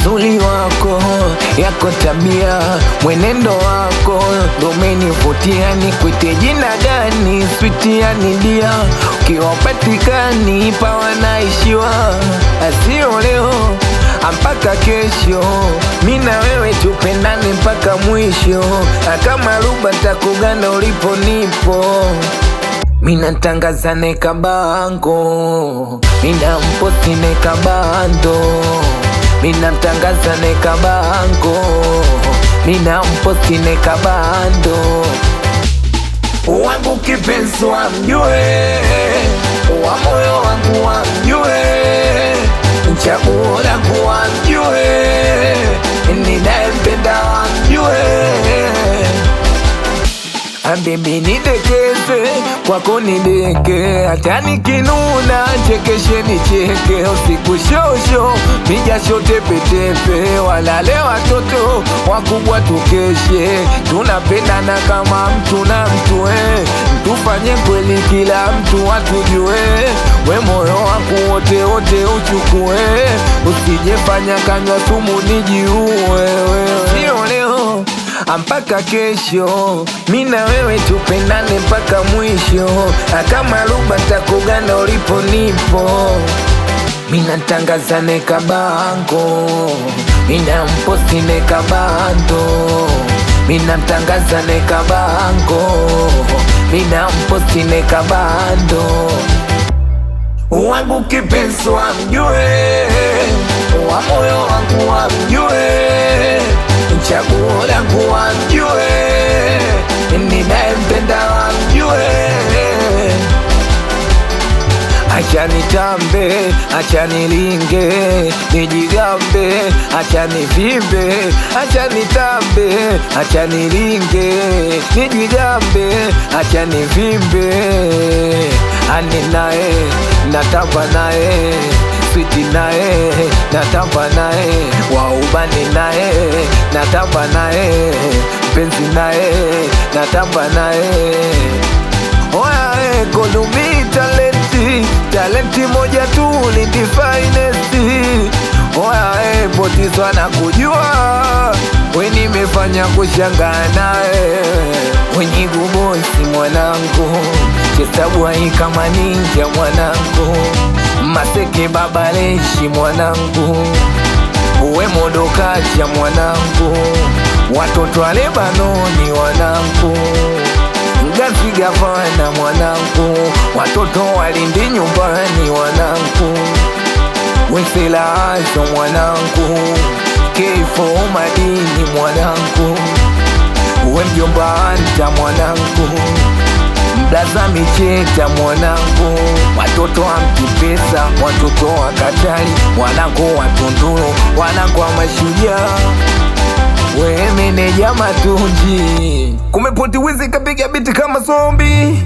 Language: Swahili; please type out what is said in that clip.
uzuri wako, yako tabia, mwenendo wako ndo umenivutia. Nikuite jina gani? Sweet yani dia, ukiwa patikani pa wanaishiwa. Asio leo mpaka kesho, mimi na wewe tupendane mpaka mwisho. Kama ruba takuganda ulipo nipo, mina tangaza neka bango, mina mposti neka bando, mina tangaza neka bango, mina mposti neka bando. Wangu kipenzi wamjue, wa moyo wangu wamjue, chaguo langu wamjue, ninayempenda wamjue. Baby nidekeze, kwako nideke, hata nikinuna chekeshe nicheke. Usiku shosho, mijasho tepetepe, walale watoto wakubwa tukeshe. Tunapendana kama mtu na mtu, tufanye kweli kila mtu atujue. We moyo wangu wote wote uchukue, usijefanya kanywa sumu nijiue. Sio leo mpaka kesho, mimi na wewe tupendane mpaka mwisho. Kama ruba takuganda ulipo nipo, mina tangaza neka bango, mina mposti neka bando, mina tangaza neka bango, mina mposti neka bando. Wangu kipenzi wamjue, wa moyo wangu wamjue, chaguo langu wamjue, ninayempenda wamjue. Acha nitambe, acha nilinge, nijigambe, acha nivimbe. Acha nitambe, acha nilinge, nijigambe, acha nivimbe. Ani nae, natamba nae, sweet nae, natamba nae, waubani nae, natamba nae, penzi nae, natamba nae. Oya Kolumi talenti, talenti moja tu ni the finest. Oya Potizwa na kujua, we nimefanya kushangaa nae. Wenye gubosi mwanangu, chesabwai kama ninja mwanangu, Maseke babaleshi mwanangu, uwe modokacha mwanangu, watoto wa Lebanoni wanangu, Ngazi gavana mwanangu, watoto walindi nyumbani wanangu, Wesela azo mwanangu, Kefo madini mwanangu, uwe mjomba anta mwanangu, Mdaza micheta mwanangu, watoto wa Mkipesa, watoto wa Katari, wanangu wa Tunduru, wanangu wa Mashujaa. We meneja Matunji, Kumepoti wizi kapiga biti kama zombi.